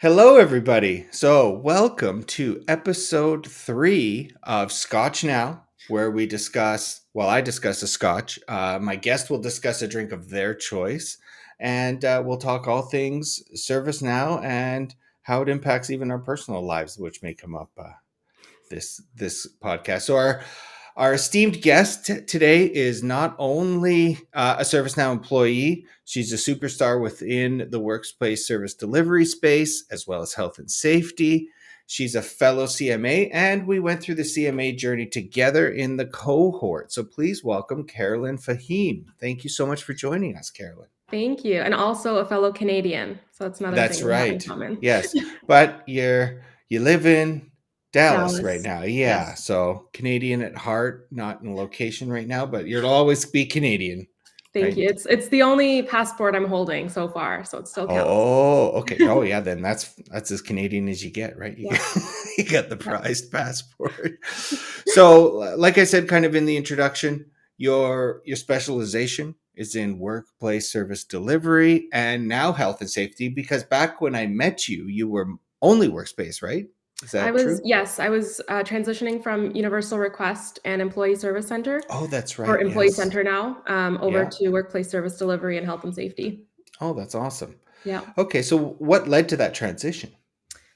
Hello, everybody. So, welcome to episode 3 of Scotch Now, where I discuss a scotch. My guest will discuss a drink of their choice, and we'll talk all things service now and how it impacts even our personal lives, which may come up this podcast. So, our esteemed guest today is not only a ServiceNow employee, she's a superstar within the workplace service delivery space, as well as health and safety. She's a fellow CMA, and we went through the CMA journey together in the cohort. So please welcome Carolyne Fahim. Thank you so much for joining us, Carolyne. Thank you. And also a fellow Canadian. So that's another That's thing we have in right. common. Yes. But you live in Dallas right Dallas. now. Yeah. Yes. So Canadian at heart, not in location right now, but you'll always be Canadian. Thank Right? you. It's the only passport I'm holding so far, so it still counts. Oh, okay. Oh, yeah. Then that's as Canadian as you get, right? You, Yeah. you got the prized passport. So, like I said, kind of in the introduction, your specialization is in workplace service delivery and now health and safety. Because back when I met you, you were only workspace, right? Is that true? I was transitioning from Universal Request and Employee Service Center, Oh, that's or right. Employee Yes. Center now, over Yeah. to Workplace Service Delivery and Health and Safety. Oh, that's awesome. Yeah. Okay, so what led to that transition?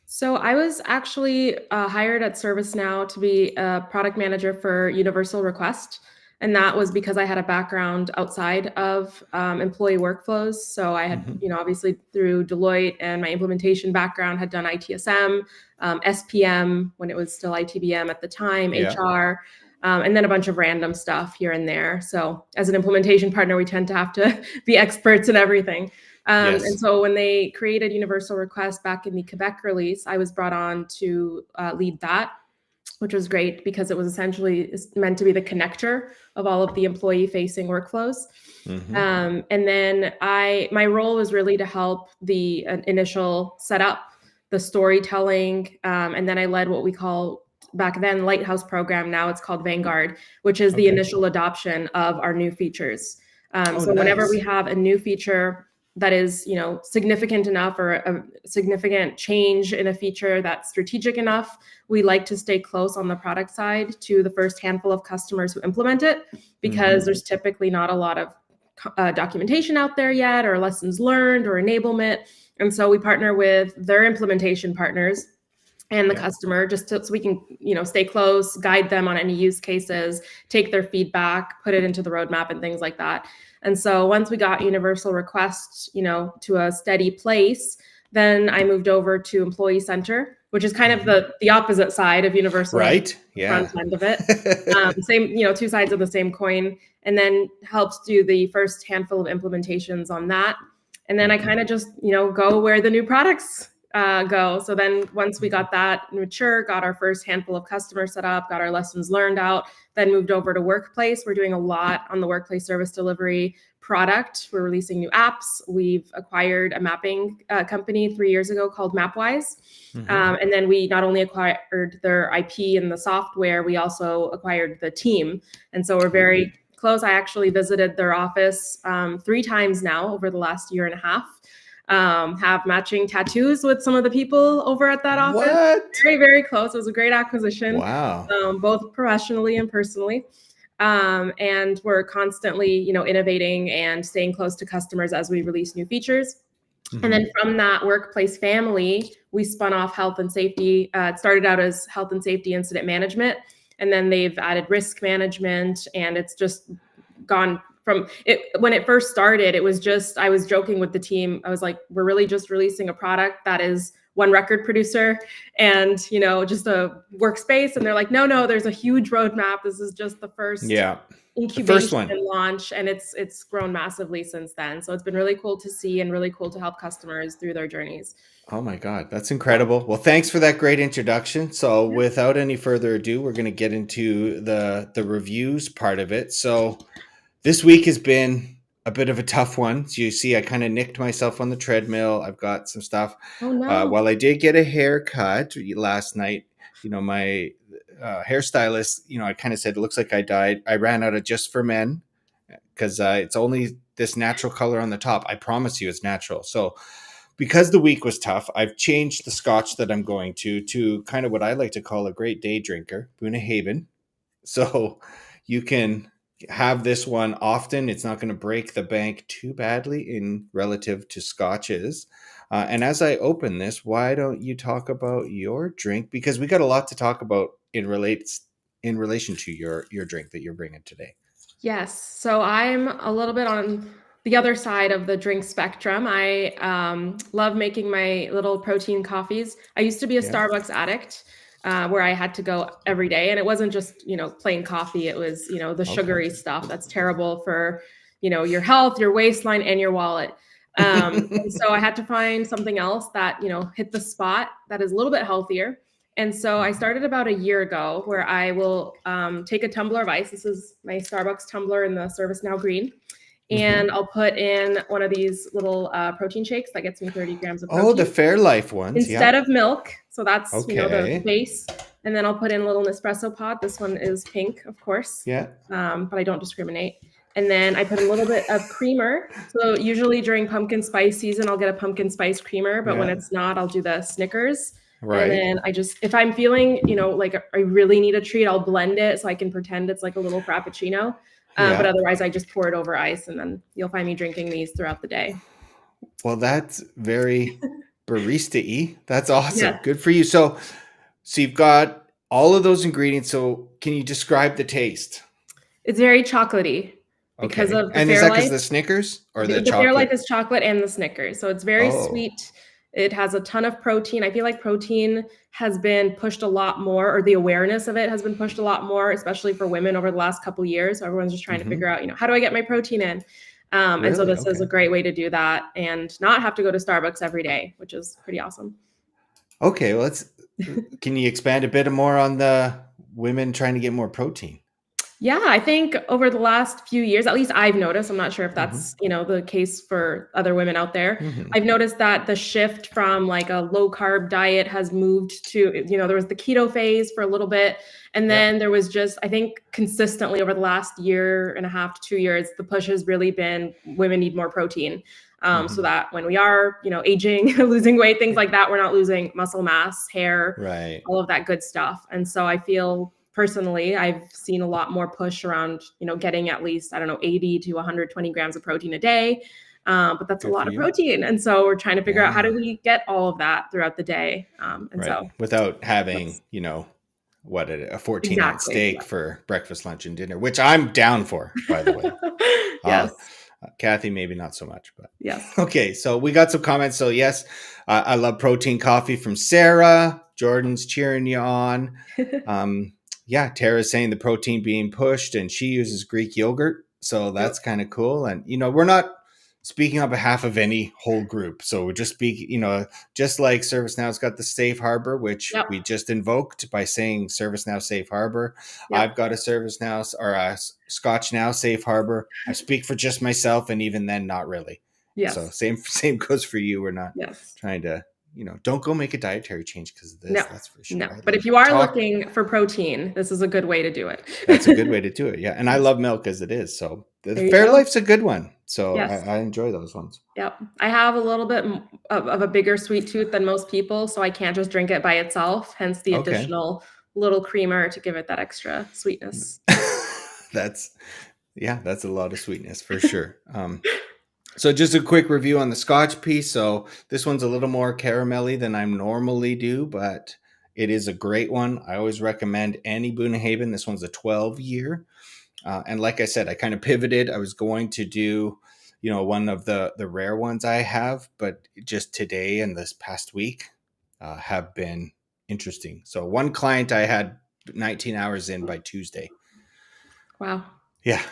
So I was actually hired at ServiceNow to be a product manager for Universal Request. And that was because I had a background outside of employee workflows. So I had, Mhm. obviously through Deloitte and my implementation background, had done ITSM, SPM when it was still ITBM at the time, Yeah. HR, and then a bunch of random stuff here and there. So as an implementation partner, we tend to have to be experts in everything. And Yes. so when they created Universal Request back in the Quebec release, I was brought on to lead that, which was great because it was essentially meant to be the connector of all of the employee-facing workflows. Mhm. And then my role was really to help the initial setup, the storytelling, and then I led what we call back then Lighthouse program. Now it's called Vanguard, which is the Okay. initial adoption of our new features. Oh, So whenever we nice. have a new feature that is, significant enough, or a significant change in a feature that's strategic enough, we like to stay close on the product side to the first handful of customers who implement it, because Mhm. there's typically not a lot of documentation out there yet, or lessons learned, or enablement. And so we partner with their implementation partners and the Yeah. customer, just so we can, stay close, guide them on any use cases, take their feedback, put it into the roadmap and things like that. And so once we got Universal Request, to a steady place, then I moved over to Employee Center, which is kind of Mhm. the opposite side of Universal, Right? the front Yeah. end of it. Same, two sides of the same coin, and then helped do the first handful of implementations on that. And then I Mhm. kind of just, go where the new products go. So then once we got that mature, got our first handful of customers set up, got our lessons learned out, then moved over to Workplace. We're doing a lot on the Workplace service delivery product. We're releasing new apps. We've acquired a mapping company 3 years ago called Mapwise. Mhm. And then we not only acquired their IP and the software, we also acquired the team. And so we're Ooh. very close. I actually visited their office 3 times now over the last year and a half. Have matching tattoos with some of the people over at that office. What? Very, very close. It was a great acquisition, Wow. both professionally and personally. And we're constantly, innovating and staying close to customers as we release new features. And Mhm. then from that Workplace family, we spun off health and safety. It started out as health and safety incident management, and then they've added risk management, and it's just gone from it. When it first started, it was just, I was joking with the team. I was like, we're really just releasing a product that is one record producer and, just a workspace. And they're like, no, there's a huge roadmap. This is just the first Yeah. The first incubation one. and launch, and it's grown massively since then. So it's been really cool to see and really cool to help customers through their journeys. Oh my God, that's Yeah. incredible. Well, thanks for that great introduction. So, Yeah. without any further ado, we're going to get into the reviews part of it. So, this week has been a bit of a tough one. So you see, I kind of nicked myself on the treadmill. I've got some stuff. Oh no. While I did get a haircut last night, my hairstylist, I kind of said, it looks like I died. I ran out of Just for Men because it's only this natural color on the top. I promise you it's natural. So because the week was tough, I've changed the scotch that I'm going to kind of what I like to call a great day drinker, Haven. So you can have this one often. It's not going to break the bank too badly in relative to scotches. And as I open this, why don't you talk about your drink? Because we got a lot to talk about in relation to your drink that you're bringing today. Yes. So I'm a little bit on the other side of the drink spectrum. I love making my little protein coffees. I used to be a Yeah. Starbucks addict, where I had to go every day, and it wasn't just plain coffee. It was the sugary stuff that's terrible for your health, your waistline, and your wallet. And so I had to find something else that hit the spot that is a little bit healthier. And so I started about a year ago where I will take a tumbler of ice. This is my Starbucks tumbler in the ServiceNow green. And I'll put in one of these little protein shakes that gets me 30 grams of protein. Oh, the Fairlife ones. Instead of milk. So that's, Okay. the base. And then I'll put in a little Nespresso pod. This one is pink, of course. Yeah. But I don't discriminate. And then I put a little bit of creamer. So usually during pumpkin spice season, I'll get a pumpkin spice creamer. But when it's not, I'll do the Snickers. Right. And then if I'm feeling, like I really need a treat, I'll blend it so I can pretend it's like a little frappuccino. But otherwise, I just pour it over ice, and then you'll find me drinking these throughout the day. Well, that's very barista-y. That's awesome. Yeah. Good for you. So you've got all of those ingredients. So can you describe the taste? It's very chocolatey because of the and Fairlife. Is that because the Snickers or the chocolate? Fairlife is chocolate and the Snickers, so it's very sweet. It has a ton of protein. I feel like protein has been pushed a lot more, or the awareness of it has been pushed a lot more, especially for women over the last couple of years. So everyone's just trying to figure out, how do I get my protein in? And so this is a great way to do that and not have to go to Starbucks every day, which is pretty awesome. Okay, well, can you expand a bit more on the women trying to get more protein? Yeah, I think over the last few years, at least I've noticed, I'm not sure if that's, the case for other women out there. I've noticed that the shift from like a low carb diet has moved to, there was the keto phase for a little bit. And then there was just, I think consistently over the last year and a half to 2 years, the push has really been women need more protein. So that when we are, aging, losing weight, things like that, we're not losing muscle mass, hair, all of that good stuff. And so I feel personally, I've seen a lot more push around, getting at least, 80 to 120 grams of protein a day. But that's a lot of protein. And so we're trying to figure out how do we get all of that throughout the day. So without having, a 14-ounce steak for breakfast, lunch, and dinner, which I'm down for, by the way. Yes. Kathy, maybe not so much, but yes. Okay, so we got some comments. So yes, I love protein coffee from Sarah. Jordan's cheering you on. Tara's saying the protein being pushed, and she uses Greek yogurt, so that's kind of cool. And we're not speaking on behalf of any whole group, so we're just speaking. Just like ServiceNow's got the safe harbor, which we just invoked by saying ServiceNow safe harbor. I've got a ServiceNow or a ScotchNow safe harbor. I speak for just myself, and even then, not really. Yes. So same goes for you. We're not trying to. Don't go make a dietary change because of this. No, that's for sure. No, but if you are looking for protein, this is a good way to do it. That's a good way to do it. Yeah. And I love milk as it is. So the Fairlife's a good one. So I enjoy those ones. Yep. I have a little bit of a bigger sweet tooth than most people, so I can't just drink it by itself, hence the additional little creamer to give it that extra sweetness. That's a lot of sweetness for sure. So just a quick review on the Scotch piece. So this one's a little more caramelly than I normally do, but it is a great one. I always recommend any Haven. This one's a 12-year. And like I said, I kind of pivoted. I was going to do, one of the rare ones I have, but just today and this past week have been interesting. So one client I had 19 hours in by Tuesday. Wow. Yeah.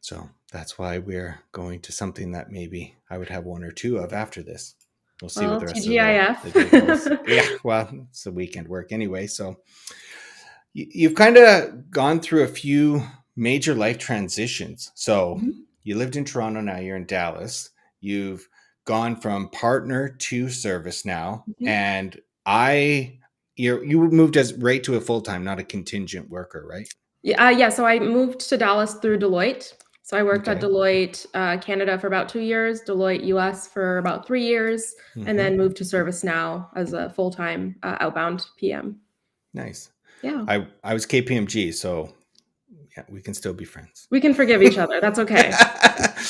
So that's why we're going to something that maybe I would have one or two of after this. We'll see what the rest TGIF. of the day goes. Yeah, well, it's a weekend work anyway. So you've kind of gone through a few major life transitions. So you lived in Toronto, now you're in Dallas. You've gone from partner to ServiceNow, and you moved right to a full-time, not a contingent worker, right? Yeah. So I moved to Dallas through Deloitte. So I worked at Okay. Deloitte Canada for about 2 years, Deloitte US for about 3 years, and Hmm. then moved to ServiceNow as a full-time outbound PM. Nice. Yeah. I was KPMG, so yeah, we can still be friends. We can forgive each other. That's okay.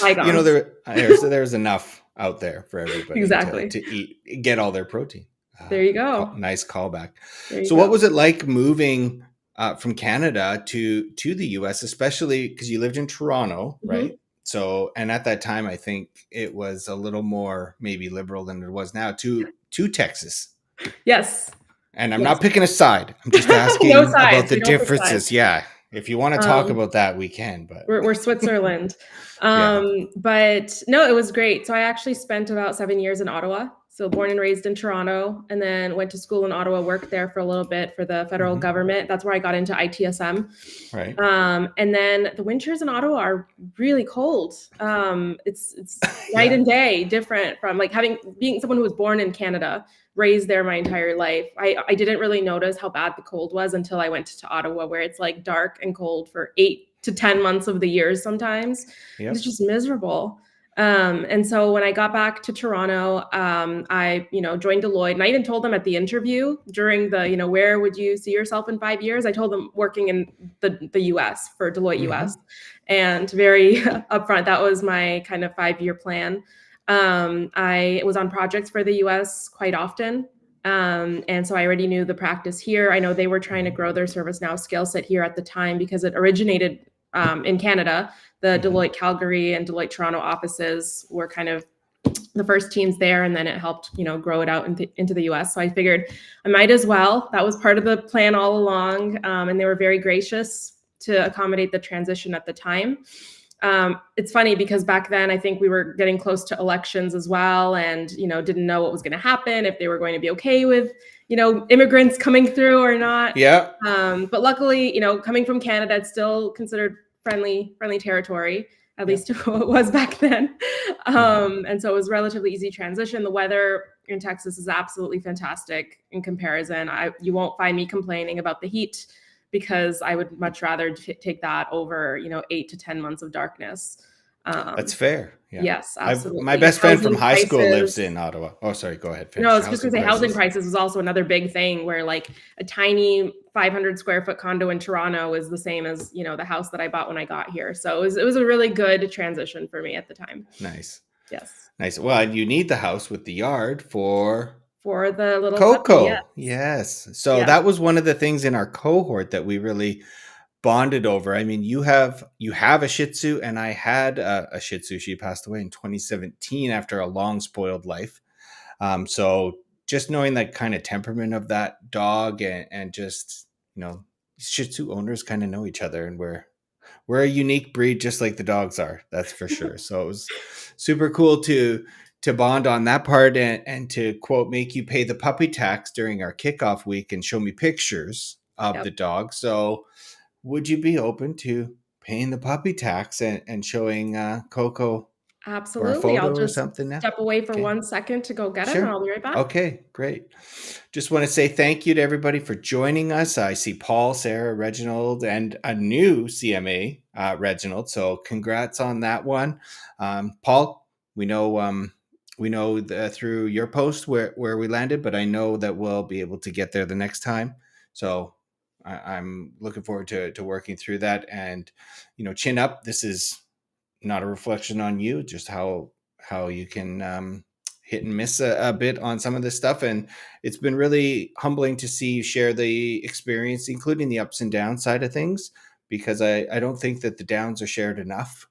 You know, Bygones. there's enough out there for everybody Exactly. to eat, get all their protein. There you go. Nice callback. There you So, what go. was it like moving from Canada to the U.S., especially because you lived in Toronto, right? Mhm. So, and at that time, I think it was a little more maybe liberal than it was now. To Texas, Yes. and I'm Yes. not picking a side. I'm just No asking about sides. the We don't pick sides. differences. Yeah, if you want to talk Um, about that, we can. But we're Switzerland. yeah. But no, it was great. So I actually spent about 7 years in Ottawa. So born and raised in Toronto, and then went to school in Ottawa, worked there for a little bit for the federal Hmm. government. That's where I got into ITSM. Right. And then the winters in Ottawa are really cold. It's night Yeah. and day different from like being someone who was born in Canada, raised there my entire life. I didn't really notice how bad the cold was until I went to Ottawa, where it's like dark and cold for 8 to 10 months of the year sometimes. It's Yep. just miserable. And so when I got back to Toronto, I, joined Deloitte, and I even told them at the interview during the, where would you see yourself in 5 years? I told them working in the US for Deloitte Hmm. US, and very upfront, that was my kind of 5 year plan. I was on projects for the US quite often. And so I already knew the practice here. I know they were trying to Hmm. grow their ServiceNow skill set here at the time because it originated in Canada. The Hmm. Deloitte Calgary and Deloitte Toronto offices were kind of the first teams there, and then it helped grow it out into the US. So I figured I might as well. That was part of the plan all along, and they were very gracious to accommodate the transition at the time. It's funny because back then I think we were getting close to elections as well, and didn't know what was going to happen, if they were going to be okay with immigrants coming through or not. Yeah. But luckily, coming from Canada, it's still considered friendly territory. At Yep. least it was back then. Hmm. And so it was relatively easy transition. The weather in Texas is absolutely fantastic in comparison. You won't find me complaining about the heat, because I would much rather take that over 8 to 10 months of darkness. That's Um, fair. Yeah. yes, My absolutely. best friend from Housing hry school lives prices. in Ottawa. Oh, sorry. Go ahead. No, I Finish. was just gonna Housing say housing prices. prices was also another big thing, where like a tiny 500 square foot condo in Toronto is the same as the house that I bought when I got here. So it was a really good transition for me at the time. Nice. Yes, Nice. Well, you need the house with the yard for for the little puppy. Yes, Coco. Yes. So yes, that was one of the things in our cohort that we really bonded over. I mean, you have a Shih Tzu, and I had a Shih Tzu. She passed away in 2017 after a long spoiled life. So just knowing that kind of temperament of that dog, and just Shih Tzu owners kind of know each other, and we're a unique breed, just like the dogs are. That's for sure. So it was super cool to bond on that part, and to quote make you pay the puppy tax during our kickoff week and show me pictures of yep. the dog. So would you be open to paying the puppy tax and showing Coco or a Absolutely. I'll photo or just something now? step away for Okay. 1 second to go get him, and Sure. I'll be right back. Okay, great. Just want to say thank you to everybody for joining us. I see Paul, Sarah, Reginald, and a new CMA, Reginald. So congrats on that one. Paul, we know through your post where we landed, but I know that we'll be able to get there the next time. So I'm looking forward to working through that. And chin up. This is not a reflection on you, just how you can hit and miss a bit on some of this stuff. And it's been really humbling to see you share the experience, including the ups and downs side of things, because I don't think that the downs are shared enough,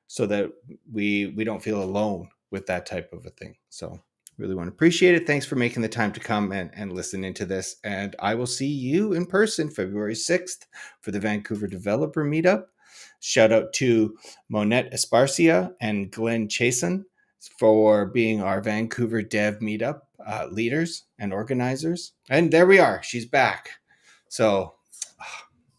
so that we don't feel alone with that type of a thing. So really want to appreciate it. Thanks for making the time to come and listen into this. And I will see you in person February 6th for the Vancouver Developer Meetup. Shout out to Monette Esparcia and Glenn Chasen for being our Vancouver Dev Meetup leaders and organizers. And there we are. She's back. So,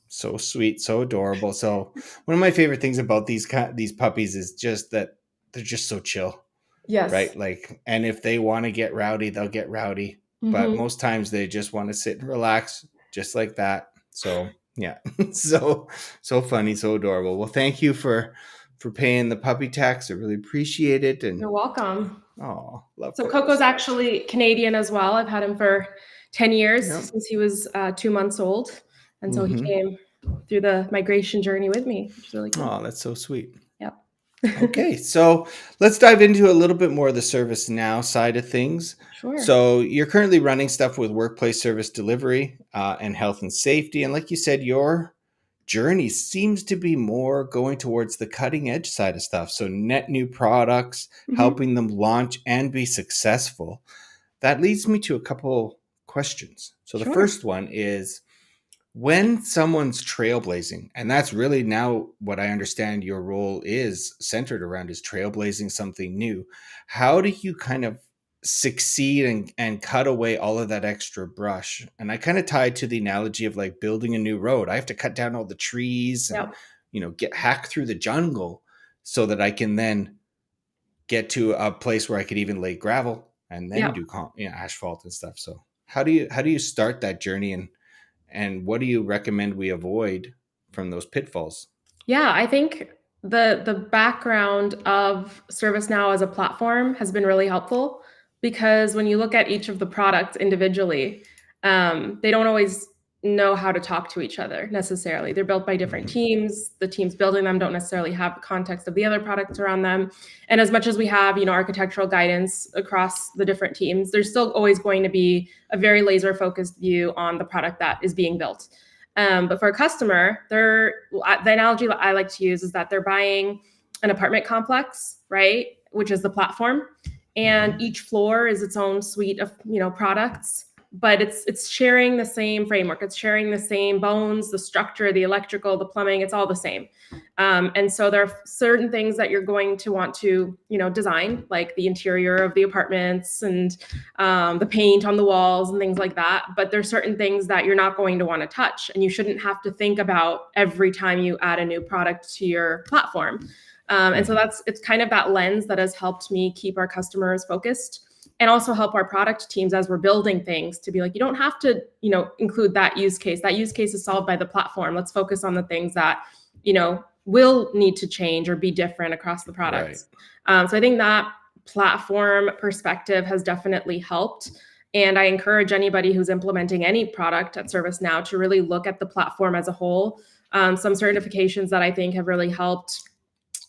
so sweet, so adorable. So one of my favorite things about these puppies is just that they're just so chill, Yes. right? Like, and if they want to get rowdy, they'll get rowdy. But Hmm. most times they just want to sit and relax, just like that. So yeah, so funny, so adorable. Well, thank you for paying the puppy tax. I really appreciate it. And You're welcome. oh, love So Coco's Coco's. actually Canadian as well. I've had him for 10 years Yeah. since he was 2 months old. And so he Mm-hmm. came through the migration journey with me, which is really cool. Oh, that's so sweet. Yep. Okay, so let's dive into a little bit more of the ServiceNow side of things. Sure. So you're currently running stuff with workplace service delivery and health and safety. And like you said, your journey seems to be more going towards the cutting edge side of stuff. So net new products, Mhm. helping them launch and be successful. That leads me to a couple questions. So the Sure. first one is, when someone's trailblazing, and that's really now what I understand your role is centered around, is trailblazing something new, how do you kind of succeed and cut away all of that extra brush? And I kind of tie it to the analogy of like building a new road. I have to cut down all the trees and, Yep. get hack through the jungle so that I can then get to a place where I could even lay gravel and then Yep. do asphalt and stuff. So how do you start that journey, and what do you recommend we avoid from those pitfalls? Yeah, I think the background of ServiceNow as a platform has been really helpful because when you look at each of the products individually, they don't always know how to talk to each other necessarily. They're built by different Mhm. teams. The teams building them don't necessarily have the context of the other products around them. And as much as we have, architectural guidance across the different teams, there's still always going to be a very laser focused view on the product that is being built. But for a customer, the analogy I like to use is that they're buying an apartment complex, right? Which is the platform, and Mhm. each floor is its own suite of products. But it's sharing the same framework. It's sharing the same bones, the structure, the electrical, the plumbing. It's all the same. And so there are certain things that you're going to want to design, like the interior of the apartments and the paint on the walls and things like that. But there's certain things that you're not going to want to touch, and you shouldn't have to think about every time you add a new product to your platform. And so Mhm. it's kind of that lens that has helped me keep our customers focused and also help our product teams as we're building things to be like, you don't have to, include that use case. That use case is solved by the platform. Let's focus on the things that, will need to change or be different across the Right. products. So I think that platform perspective has definitely helped. And I encourage anybody who's implementing any product at ServiceNow to really look at the platform as a whole. Some certifications that I think have really helped,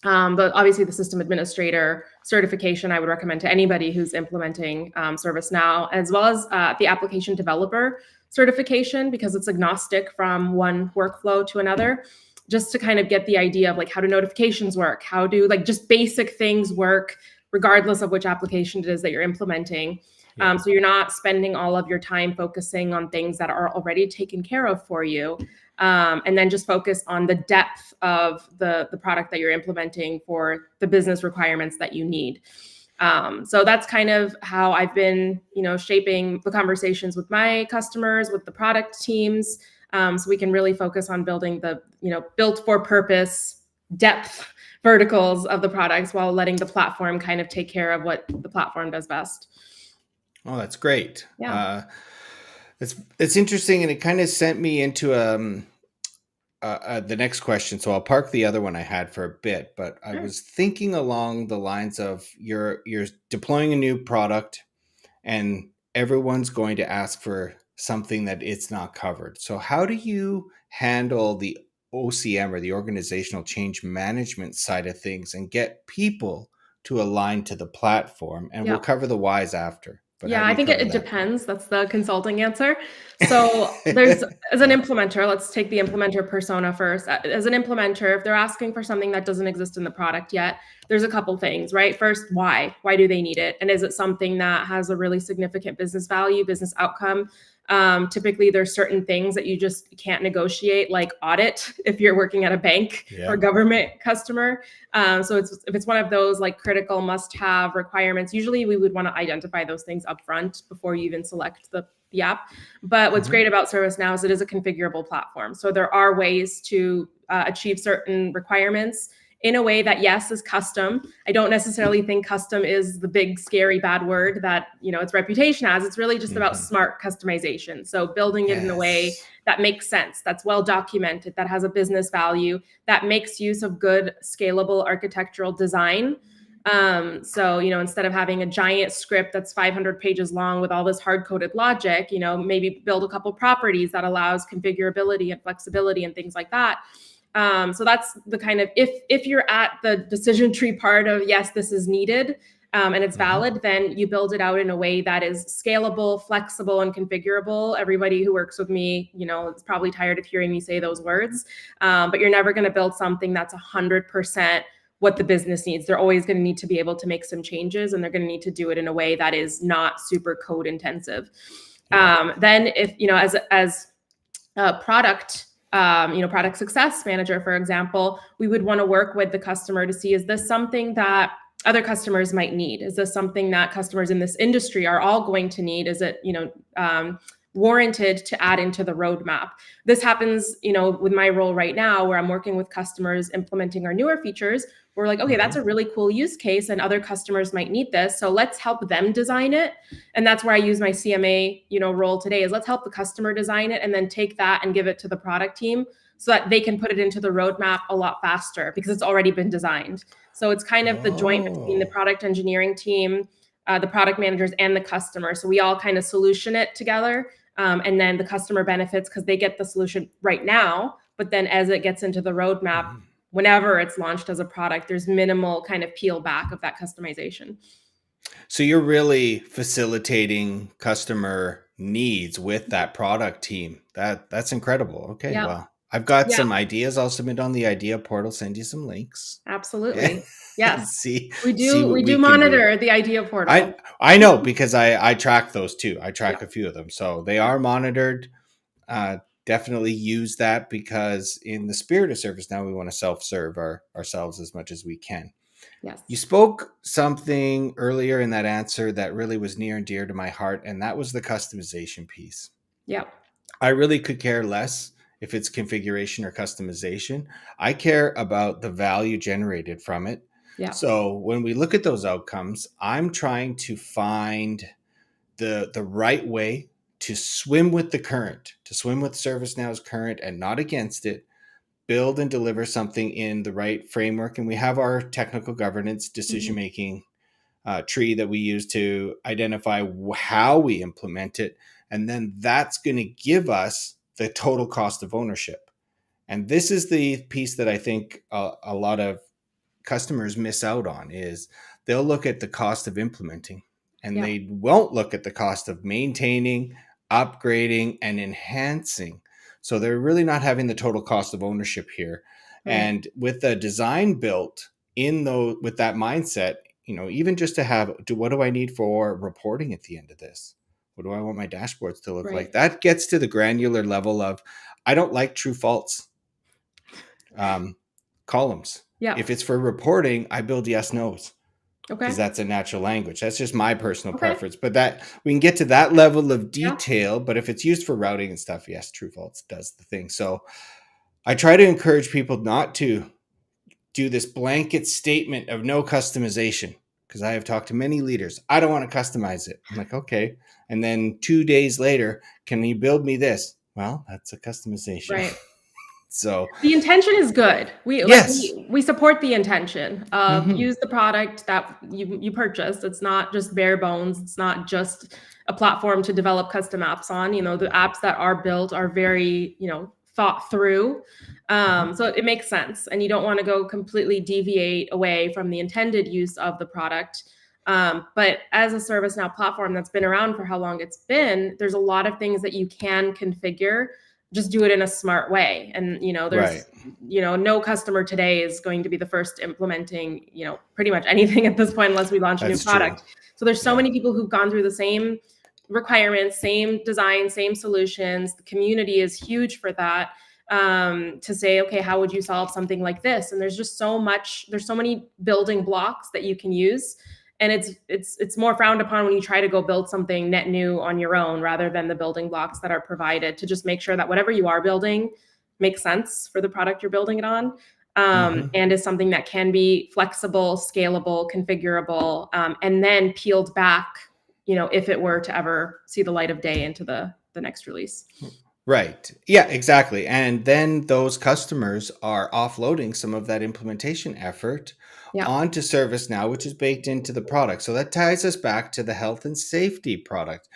but obviously the system administrator certification I would recommend to anybody who's implementing ServiceNow, as well as the application developer certification, because it's agnostic from one workflow to another, just to kind of get the idea of like how do notifications work, how do like just basic things work, regardless of which application it is that you're implementing. Yeah. So you're not spending all of your time focusing on things that are already taken care of for you, and then just focus on the depth of the product that you're implementing for the business requirements that you need. So that's kind of how I've been, shaping the conversations with my customers, with the product teams, so we can really focus on building the, built for purpose depth verticals of the products while letting the platform kind of take care of what the platform does best. Oh, that's great. Yeah. It's interesting, and it kind of sent me into the next question. So I'll park the other one I had for a bit, but I Sure. was thinking along the lines of you're deploying a new product, and everyone's going to ask for something that it's not covered. So how do you handle the OCM, or the organizational change management side of things, and get people to align to the platform? And we'll Yeah. cover the whys after. But how Yeah, do I you think it, cover it that part? depends. That's the consulting answer. So there's, as an Yeah. implementer, let's take the implementer persona first. As an implementer, if they're asking for something that doesn't exist in the product yet, there's a couple things, right? First, why? Why do they need it? And is it something that has a really significant business value, business outcome? Typically, there's certain things that you just can't negotiate, like audit, if you're working at a bank or Yeah. government customer. So if it's one of those like critical must-have requirements, usually we would want to identify those things upfront before you even select the app. But what's Mhm. great about ServiceNow is it is a configurable platform. So there are ways to achieve certain requirements in a way that, yes, is custom. I don't necessarily think custom is the big, scary, bad word that, its reputation has. It's really just about smart customization. So building it in a way Yes. that makes sense, that's well documented, that has a business value, that makes use of good, scalable architectural design. So, instead of having a giant script that's 500 pages long with all this hard-coded logic, maybe build a couple properties that allows configurability and flexibility and things like that. So that's the kind of, if you're at the decision tree part of, yes, this is needed, and it's valid, then you build it out in a way that is scalable, flexible, and configurable. Everybody who works with me, is probably tired of hearing me say those words, but you're never going to build something that's 100% what the business needs. They're always going to need to be able to make some changes, and they're going to need to do it in a way that is not super code intensive. Then if, as a product, product success manager, for example, we would want to work with the customer to see, is this something that other customers might need? Is this something that customers in this industry are all going to need? Is it, warranted to add into the roadmap? This happens, with my role right now, where I'm working with customers implementing our newer features. We're like, okay, that's a really cool use case and other customers might need this. So let's help them design it. And that's where I use my CMA, role today, is let's help the customer design it and then take that and give it to the product team so that they can put it into the roadmap a lot faster because it's already been designed. So it's kind of the joint between the product engineering team, the product managers, and the customer. So we all kind of solution it together. And then the customer benefits because they get the solution right now. But then as it gets into the roadmap, whenever it's launched as a product, there's minimal kind of peel back of that customization. So you're really facilitating customer needs with that product team. That's incredible. Okay, Yeah. well, I've got some ideas. I'll submit on the idea portal, send you some links. Absolutely. Yes. see We do what we do can monitor the idea portal. I know because I track those too. I track Yeah. a few of them. So they are monitored. Definitely use that because in the spirit of ServiceNow, we want to self-serve ourselves as much as we can. Yes. You spoke something earlier in that answer that really was near and dear to my heart, and that was the customization piece. Yeah. I really could care less if it's configuration or customization. I care about the value generated from it. Yeah. So when we look at those outcomes, I'm trying to find the right way to swim with the current, to swim with ServiceNow's current and not against it, build and deliver something in the right framework. And we have our technical governance decision-making tree that we use to identify how we implement it. And then that's going to give us the total cost of ownership. And this is the piece that I think a lot of customers miss out on, is they'll look at the cost of implementing and they won't look at the cost of maintaining, upgrading, and enhancing. So they're really not having the total cost of ownership here. Right. And with the design built with that mindset, even just to have, what do I need for reporting at the end of this? What do I want my dashboards to look like? That gets to the granular level of, I don't like true false columns. Yeah. If it's for reporting, I build yes, no's. Okay. Because that's a natural language. That's just my personal preference. But that we can get to that level of detail. Yeah. But if it's used for routing and stuff, yes, true false does the thing. So I try to encourage people not to do this blanket statement of no customization, because I have talked to many leaders. I don't want to customize it. I'm like, okay. And then 2 days later, can you build me this? Well, that's a customization. Right. So the intention is good. We support the intention of use the product that you purchased. It's not just bare bones. It's not just a platform to develop custom apps on. The apps that are built are very, thought through. So it makes sense. And you don't want to go completely deviate away from the intended use of the product. But as a ServiceNow platform that's been around for how long it's been, there's a lot of things that you can configure. Just do it in a smart way. And, there's, no customer today is going to be the first implementing, pretty much anything at this point, unless we launch a new product. True. So there's so many people who've gone through the same requirements, same design, same solutions. The community is huge for that, to say, okay, how would you solve something like this? And there's just there's so many building blocks that you can use. And it's more frowned upon when you try to go build something net new on your own, rather than the building blocks that are provided, to just make sure that whatever you are building makes sense for the product you're building it on. Mhm. and is something that can be flexible, scalable, configurable, and then peeled back, if it were to ever see the light of day into the next release. Right. Yeah, exactly. And then those customers are offloading some of that implementation effort Yeah, onto ServiceNow, which is baked into the product. So that ties us back to the health and safety product.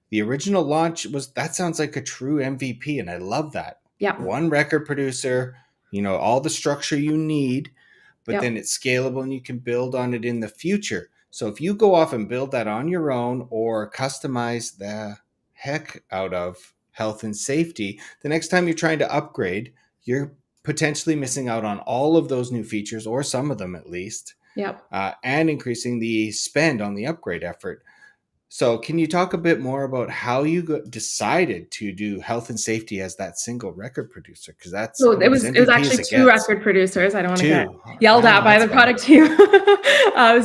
The original launch was that sounds like a true MVP, and I love that. yeah, One record producer, all the structure you need, but yeah, then it's scalable and you can build on it in the future. So if you go off and build that on your own or customize the heck out of health and safety, the next time you're trying to upgrade, you're potentially missing out on all of those new features, or some of them at least, yeah. and increasing the spend on the upgrade effort. So, can you talk a bit more about how you decided to do health and safety as that single record producer? Because that's So it as was MVP as actually it two gets. record producers. I don't want to get Two. yelled at Wow, by that's the fine. product team.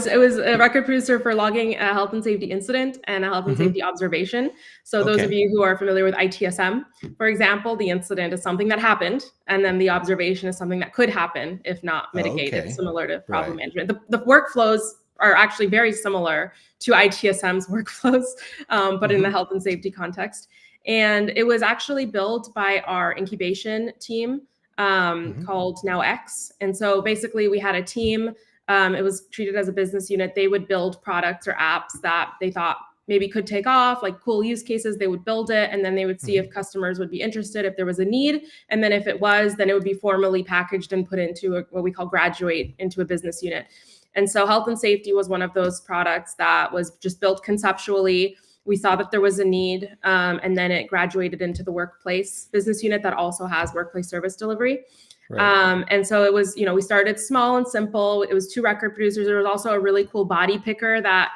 It was a record producer for logging a health and safety incident and a health and Hmm. safety observation. So those of Okay. you who are familiar with ITSM, for example, the incident is something that happened, and then the observation is something that could happen if not mitigated, Okay. similar to problem Right. management. The workflows are actually very similar to ITSM's workflows, but in the Hmm. health and safety context. And it was actually built by our incubation team, Hmm. called Now X. And so basically, we had a team. It was treated as a business unit. They would build products or apps that they thought maybe could take off, like cool use cases. They would build it, and then they would see if Hmm. customers would be interested, if there was a need. And then if it was, then it would be formally packaged and put into what we call graduate into a business unit. And so health and safety was one of those products that was just built conceptually. We saw that there was a need, and then it graduated into the workplace business unit that also has workplace service delivery. Right. And so it was, we started small and simple. It was two record producers. There was also a really cool body picker that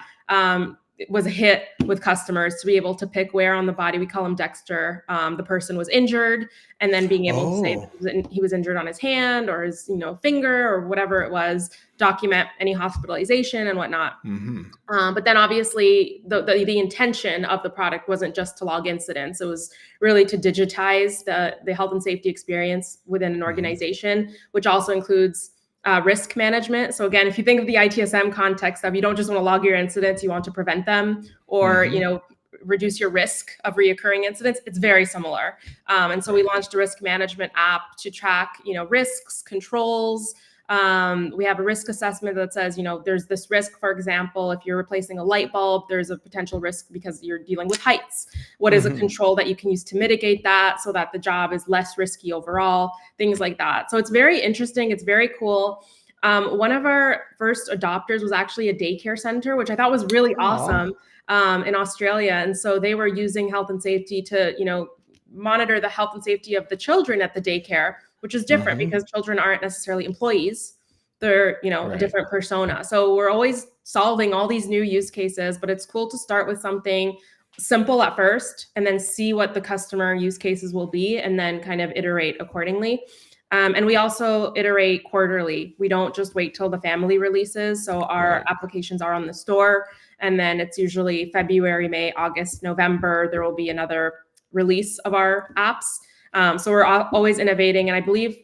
was a hit with customers to be able to pick where on the body. We call him Dexter. The person was injured, and then being able to say Oh. that he was injured on his hand or his, finger or whatever it was, document any hospitalization and whatnot. Hmm. But then obviously the intention of the product wasn't just to log incidents. It was really to digitize the health and safety experience within an Hmm. organization, which also includes risk management. So again, if you think of the ITSM context of, you don't just want to log your incidents, you want to prevent them, or Hmm. reduce your risk of reoccurring incidents. It's very similar. And so we Right. launched a risk management app to track risks, controls. We have a risk assessment that says, there's this risk, for example, if you're replacing a light bulb, there's a potential risk because you're dealing with heights. What is a Hmm. control that you can use to mitigate that so that the job is less risky overall? Things like that. So it's very interesting. It's very cool. One of our first adopters was actually a daycare center, which I thought was really Aw. awesome, in Australia. And so they were using health and safety to, monitor the health and safety of the children at the daycare, which is different Hmm. because children aren't necessarily employees. They're, a Right. different persona. So we're always solving all these new use cases, but it's cool to start with something simple at first and then see what the customer use cases will be and then kind of iterate accordingly. And we also iterate quarterly. We don't just wait till the family releases. So our Right. applications are on the store, and then it's usually February, May, August, November. There will be another release of our apps. So we're always innovating. And I believe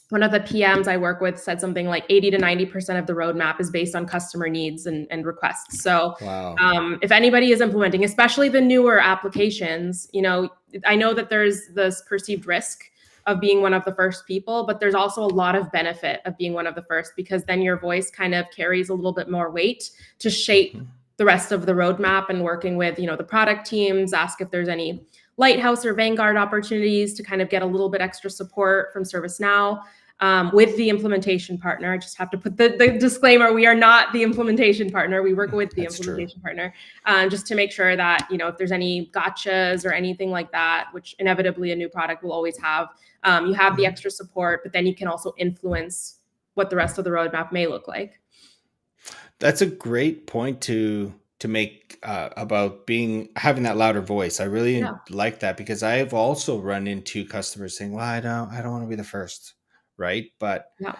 one of the PMs I work with said something like 80 to 90% of the roadmap is based on customer needs and requests. So Wow. if anybody is implementing, especially the newer applications, I know that there's this perceived risk of being one of the first people, but there's also a lot of benefit of being one of the first, because then your voice kind of carries a little bit more weight to shape Hmm. the rest of the roadmap, and working with, the product teams, ask if there's any Lighthouse or Vanguard opportunities to kind of get a little bit extra support from ServiceNow, with the implementation partner. I just have to put the disclaimer: we are not the implementation partner. We work with the That's true. implementation partner, just to make sure that, if there's any gotchas or anything like that, which inevitably a new product will always have, you have the Hmm. extra support, but then you can also influence what the rest of the roadmap may look like. That's a great point to make about being having that louder voice. I really Yeah, like that because I've also run into customers saying, "Well, I don't want to be the first, right?" But yeah,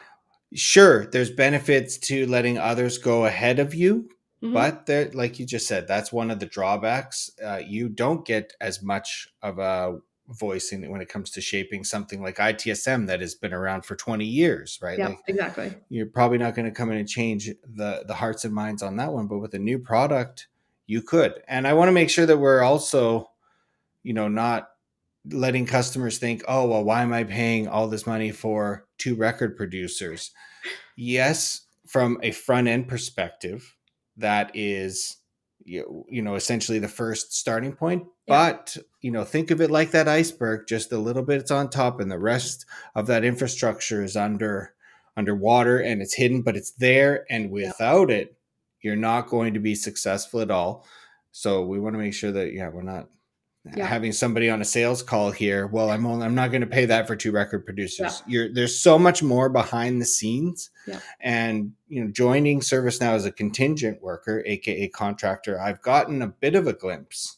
sure, there's benefits to letting others go ahead of you, hmm, but like you just said, that's one of the drawbacks. You don't get as much of a voicing when it comes to shaping something like ITSM that has been around for 20 years, right? Yeah, Like exactly. you're probably not going to come in and change the hearts and minds on that one, but with a new product, you could. And I want to make sure that we're also, not letting customers think, oh, well, why am I paying all this money for two record producers? Yes, from a front end perspective, that is, essentially the first starting point. Yeah. But, think of it like that iceberg, just a little bit it's on top and the rest of that infrastructure is underwater and it's hidden, but it's there. And Yeah. without it, you're not going to be successful at all. So we want to make sure that, we're not Yeah. having somebody on a sales call here. Well, I'm not going to pay that for two record producers. Yeah. There's so much more behind the scenes. Yeah. And joining ServiceNow as a contingent worker, aka contractor, I've gotten a bit of a glimpse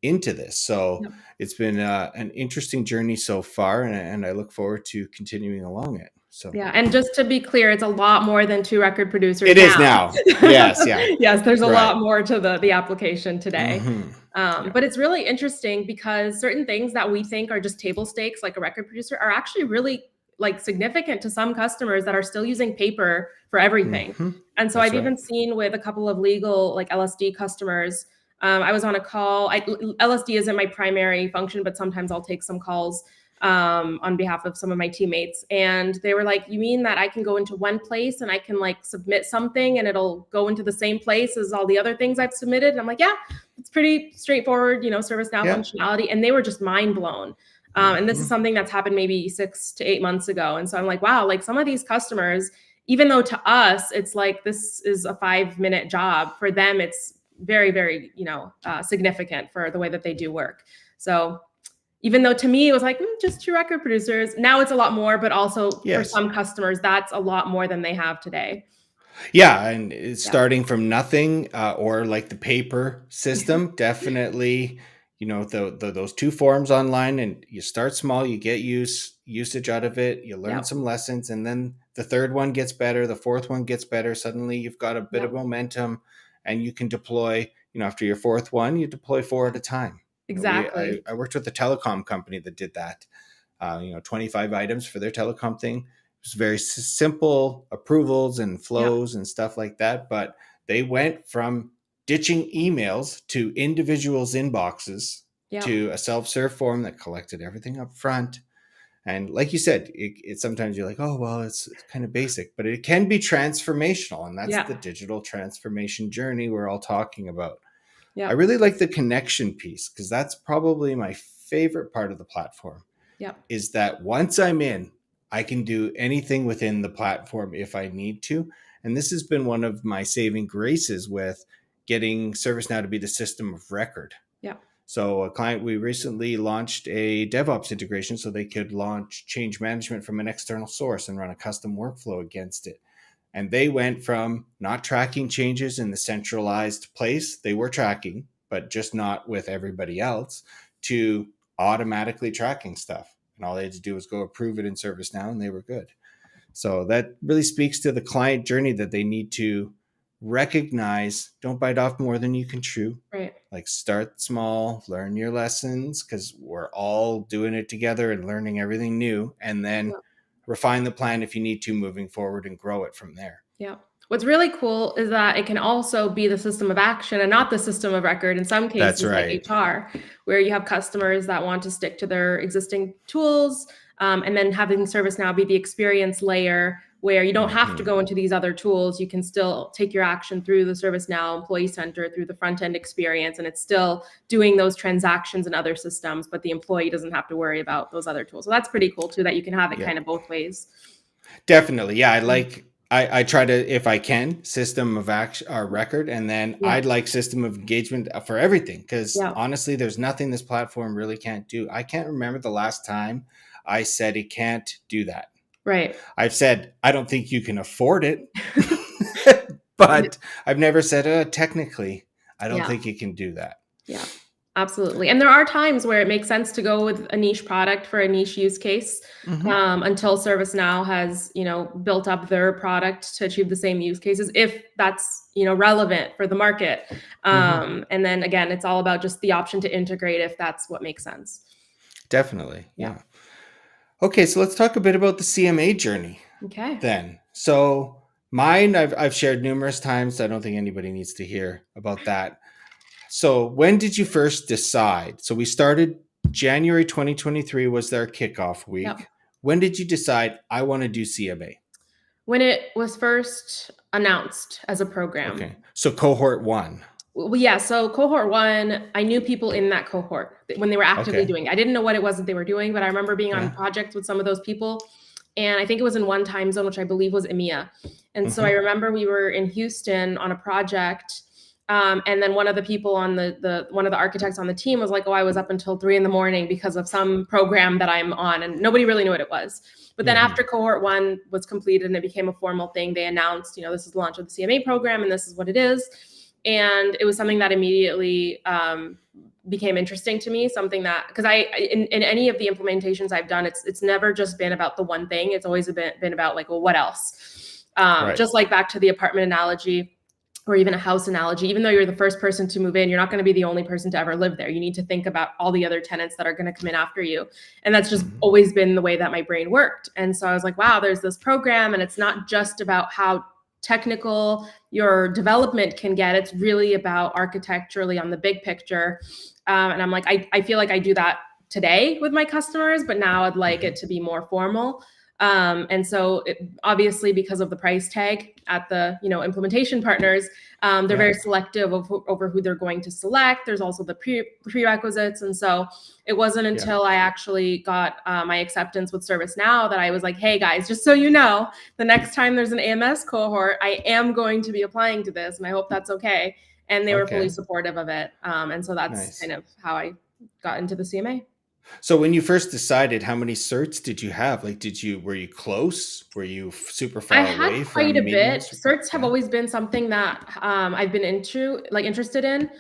into this. So it's been an interesting journey so far, and I look forward to continuing along it. So yeah, and just to be clear, it's a lot more than two record producers. It is now. Yes, yeah. Yes, there's a lot more to the application today. Mm-hmm. But it's really interesting because certain things that we think are just table stakes, like a record producer, are actually really like significant to some customers that are still using paper for everything. Mm-hmm. And so I've even seen with a couple of legal, like LSD customers, I was on a call. LSD isn't my primary function, but sometimes I'll take some calls on behalf of some of my teammates. And they were like, you mean that I can go into one place and I can like submit something and it'll go into the same place as all the other things I've submitted? And I'm like, yeah, it's pretty straightforward, ServiceNow functionality. And they were just mind blown. And this is something that's happened maybe 6 to 8 months ago. And so I'm like, wow, like some of these customers, even though to us, it's like, this is a 5-minute job, for them, it's very, very, significant for the way that they do work. So even though to me it was like just two record producers, now it's a lot more, but also for some customers, that's a lot more than they have today. Yeah, and it's starting from nothing, or like the paper system, definitely, those two forms online, and you start small, you get usage out of it, you learn some lessons, and then the third one gets better, the fourth one gets better. Suddenly you've got a bit of momentum, and you can deploy, after your fourth one, you deploy 4 at a time. Exactly. I worked with a telecom company that did that, 25 items for their telecom thing. It was very simple approvals and flows and stuff like that. But they went from ditching emails to individuals' inboxes to a self-serve form that collected everything up front. And like you said, it sometimes you're like, oh, well, it's kind of basic, but it can be transformational. And that's the digital transformation journey we're all talking about. Yeah. I really like the connection piece, because that's probably my favorite part of the platform. Yeah. Is that once I'm in, I can do anything within the platform if I need to. And this has been one of my saving graces with getting ServiceNow to be the system of record. Yeah. So a client, we recently launched a DevOps integration so they could launch change management from an external source and run a custom workflow against it. And they went from not tracking changes in the centralized place they were tracking, but just not with everybody else, to automatically tracking stuff. And all they had to do was go approve it in ServiceNow, and they were good. So that really speaks to the client journey, that they need to recognize, don't bite off more than you can chew. Right. Like start small, learn your lessons, because we're all doing it together and learning everything new. And then refine the plan if you need to moving forward and grow it from there. Yeah. What's really cool is that it can also be the system of action and not the system of record in some cases. That's right. Like HR, where you have customers that want to stick to their existing tools, and then having ServiceNow be the experience layer where you don't have to go into these other tools. You can still take your action through the ServiceNow Employee Center, through the front end experience, and it's still doing those transactions in other systems, but the employee doesn't have to worry about those other tools. So that's pretty cool too, that you can have it kind of both ways. Definitely. Yeah. I try to, if I can, system of action or record, and then I'd like system of engagement for everything. Because honestly, there's nothing this platform really can't do. I can't remember the last time I said it can't do that. Right. I've said, I don't think you can afford it, but I've never said, technically, I don't think it can do that. Yeah, absolutely. And there are times where it makes sense to go with a niche product for a niche use case, until ServiceNow has, built up their product to achieve the same use cases, if that's, relevant for the market. And then again, it's all about just the option to integrate if that's what makes sense. definitely. Yeah. Yeah. Okay, so let's talk a bit about the CMA journey Okay. then. So mine, I've shared numerous times. I don't think anybody needs to hear about that. So when did you first decide? So we started January 2023 was their kickoff Yep. week. When did you decide I want to do CMA? When it was first announced as a program. Okay. So cohort 1. Well, yeah, so cohort 1, I knew people in that cohort when they were actively Okay. doing it. I didn't know what it was that they were doing, but I remember being on Yeah. projects with some of those people, and I think it was in one time zone, which I believe was EMEA. And so I remember we were in Houston on a project, and then one of the people on the one of the architects on the team was like, "Oh, I was up until 3 in the morning because of some program that I'm on," and nobody really knew what it was. But then after cohort 1 was completed and it became a formal thing, they announced, this is the launch of the CMA program and this is what it is. And it was something that immediately became interesting to me, something that, because in any of the implementations I've done, it's never just been about the one thing. It's always been about like, well, what else? Right. Just like back to the apartment analogy, or even a house analogy, even though you're the first person to move in, you're not going to be the only person to ever live there. You need to think about all the other tenants that are going to come in after you. And that's just always been the way that my brain worked. And so I was like, wow, there's this program, and it's not just about how technical your development can get. It's really about architecturally on the big picture. And I'm like, I feel like I do that today with my customers, but now I'd like it to be more formal. And so obviously because of the price tag at the, implementation partners, they're very selective over who they're going to select. There's also the prerequisites. And so it wasn't until I actually got my acceptance with ServiceNow that I was like, hey guys, just so you know, the next time there's an AMS cohort, I am going to be applying to this, and I hope that's okay. And they were fully supportive of it. And so that's kind of how I got into the CMA. So when you first decided, how many certs did you have? Like, were you close? Were you super far away from I had quite a meeting bit. Certs have always been something that I've been interested in.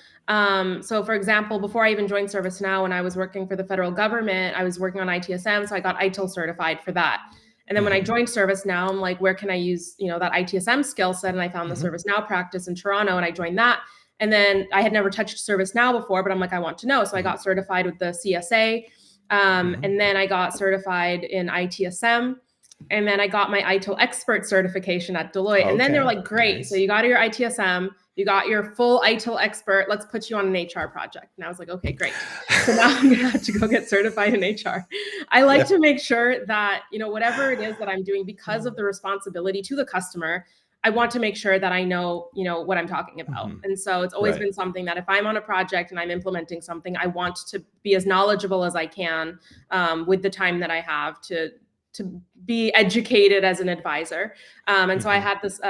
So for example, before I even joined ServiceNow, when I was working for the federal government, I was working on ITSM. So I got ITIL certified for that. And then when I joined ServiceNow, I'm like, where can I use, that ITSM skill set? And I found the ServiceNow practice in Toronto, and I joined that. And then I had never touched ServiceNow before, but I'm like, I want to know. So I got certified with the CSA. And then I got certified in ITSM. And then I got my ITIL expert certification at Deloitte. And then they were like, great. So you got your ITSM, you got your full ITIL expert. Let's put you on an HR project. And I was like, okay, great. So now I'm going to have to go get certified in HR. I like to make sure that, whatever it is that I'm doing, because of the responsibility to the customer, I want to make sure that I know, what I'm talking about. And so it's always been something that if I'm on a project and I'm implementing something, I want to be as knowledgeable as I can with the time that I have to be educated as an advisor. And so I had this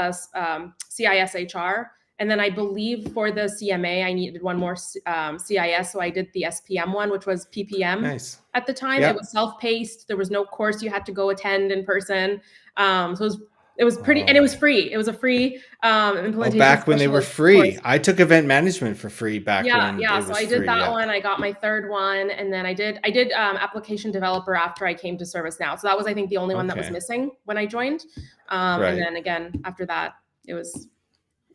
CISHR. And then I believe for the CMA, I needed one more CIS. So I did the SPM one, which was PPM at the time. It was self-paced. There was no course you had to go attend in person. So it was pretty, and it was free. It was a free implementation. Back when they were free. I took event management for free back when it was so I did that one. I got my third one, and then I did application developer after I came to ServiceNow. So that was, I think, the only one that was missing when I joined. And then again, after that, it was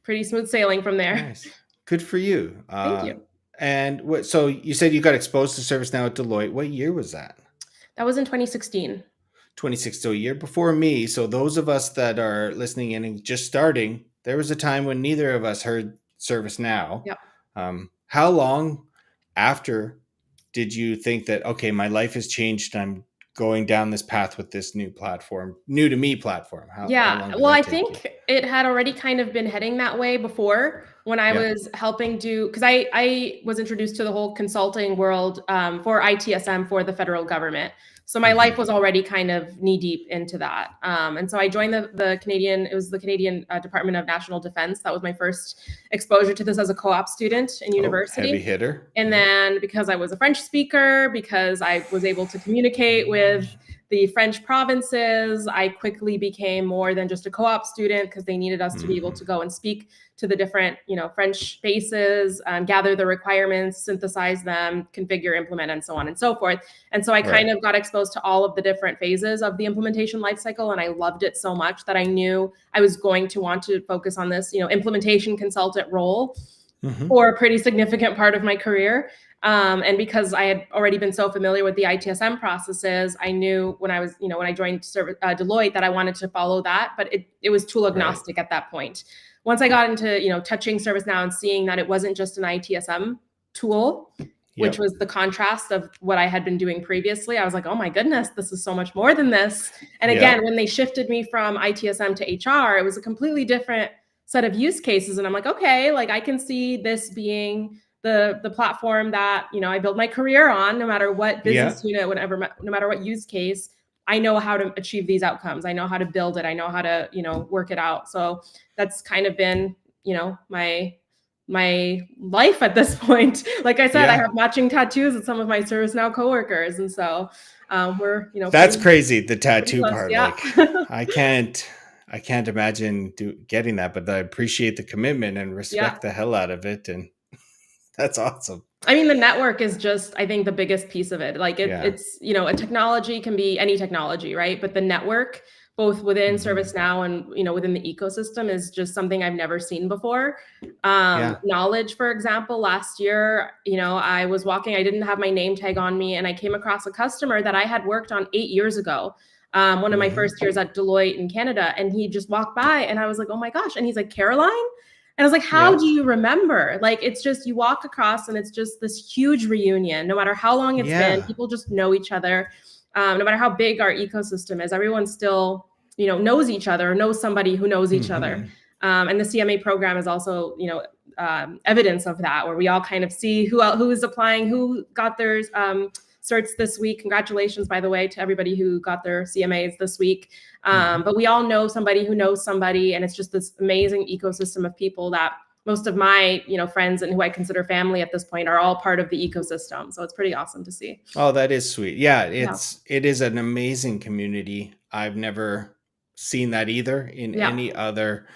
pretty smooth sailing from there. Nice. Good for you. Thank you. And so you said you got exposed to ServiceNow at Deloitte. What year was that? That was in 2016. 26, so a year before me. So those of us that are listening in and just starting, there was a time when neither of us heard ServiceNow. Yep. How long after did you think that, okay, my life has changed, I'm going down this path with this new to me platform? How long well, I think it had already kind of been heading that way before, when I was helping because I was introduced to the whole consulting world for ITSM for the federal government. So my life was already kind of knee deep into that. And so I joined the Canadian Department of National Defense. That was my first exposure to this as a co-op student in university. Heavy hitter. And then because I was a French speaker, because I was able to communicate with the French provinces, I quickly became more than just a co-op student, because they needed us to be able to go and speak to the different, French bases, gather the requirements, synthesize them, configure, implement, and so on and so forth. And so I kind of got exposed to all of the different phases of the implementation lifecycle, and I loved it so much that I knew I was going to want to focus on this, implementation consultant role for a pretty significant part of my career. And because I had already been so familiar with the ITSM processes, I knew when I was, when I joined Deloitte that I wanted to follow that, but it was tool Right. agnostic at that point. Once I got into, touching ServiceNow and seeing that it wasn't just an ITSM tool, which Yep. was the contrast of what I had been doing previously, I was like, oh my goodness, this is so much more than this. And again, Yep. when they shifted me from ITSM to HR, it was a completely different set of use cases. And I'm like, okay, like I can see this being the platform that, I build my career on, no matter what business Yeah. unit, whatever, no matter what use case, I know how to achieve these outcomes. I know how to build it. I know how to, work it out. So that's kind of been, my life at this point. Like I said, I Yeah. have matching tattoos with some of my ServiceNow coworkers. And so we're, That's pretty crazy. The tattoo close. part, Yeah. like I can't imagine getting that, but I appreciate the commitment and Yeah. respect the hell out of it. And that's awesome. I mean, the network is just, I think, the biggest piece of it. Like Yeah. it's, a technology can be any technology, right? But the network, both within Hmm. ServiceNow and, within the ecosystem is just something I've never seen before. Yeah. Knowledge, for example, last year, I was walking, I didn't have my name tag on me, and I came across a customer that I had worked on 8 years ago. One of my Hmm. first years at Deloitte in Canada, and he just walked by and I was like, oh my gosh. And he's like, Caroline? And I was like, how Yeah. do you remember? Like, it's just, you walk across and it's just this huge reunion. No matter how long it's been, Yeah. people just know each other. No matter how big our ecosystem is, everyone still, knows each other, knows somebody who knows each other. Hmm. And the CMA program is also, evidence of that, where we all kind of see who is applying, who got their certs this week. Congratulations, by the way, to everybody who got their CMAs this week. Hmm. But we all know somebody who knows somebody, and it's just this amazing ecosystem of people that most of my, friends and who I consider family at this point are all part of the ecosystem. So it's pretty awesome to see. Oh, that is sweet. Yeah, Yeah. it is an amazing community. I've never seen that either in Yeah. any other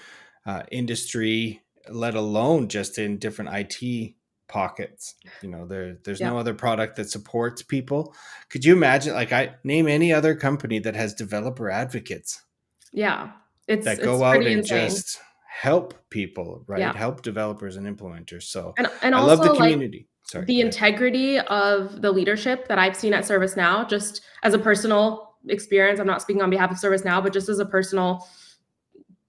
industry, let alone just in different IT pockets. There's Yeah. no other product that supports people. Could you imagine? Like, I name any other company that has developer advocates Yeah. It's that it's go out pretty and insane. just help people, right? Yeah. Help developers and implementers. So And I love the also like community. Sorry, the go ahead. integrity of the leadership that I've seen at ServiceNow, just as a personal experience. I'm not speaking on behalf of ServiceNow, but just as a personal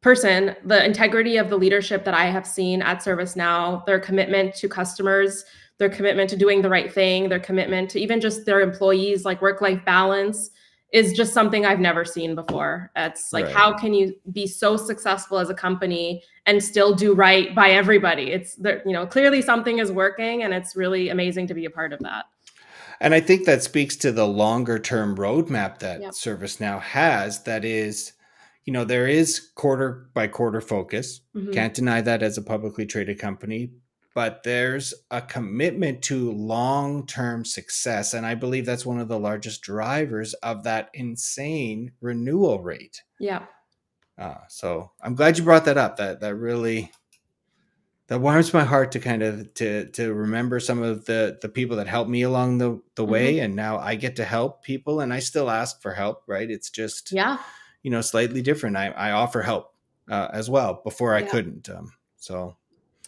person, the integrity of the leadership that I have seen at ServiceNow, their commitment to customers, their commitment to doing the right thing, their commitment to even just their employees, like work-life balance, is just something I've never seen before. It's like, Right. how can you be so successful as a company and still do right by everybody? It's there, clearly something is working, and it's really amazing to be a part of that. And I think that speaks to the longer term roadmap that Yeah. ServiceNow has. That is, there is quarter by quarter focus. Hmm. Can't deny that as a publicly traded company, but there's a commitment to long term success. And I believe that's one of the largest drivers of that insane renewal rate. Yeah. So I'm glad you brought that up. That really that warms my heart to kind of to remember some of the people that helped me along the Hmm. way, and now I get to help people, and I still ask for help, right? It's just Yeah. slightly different. I offer help as well. Before I Yeah. couldn't. So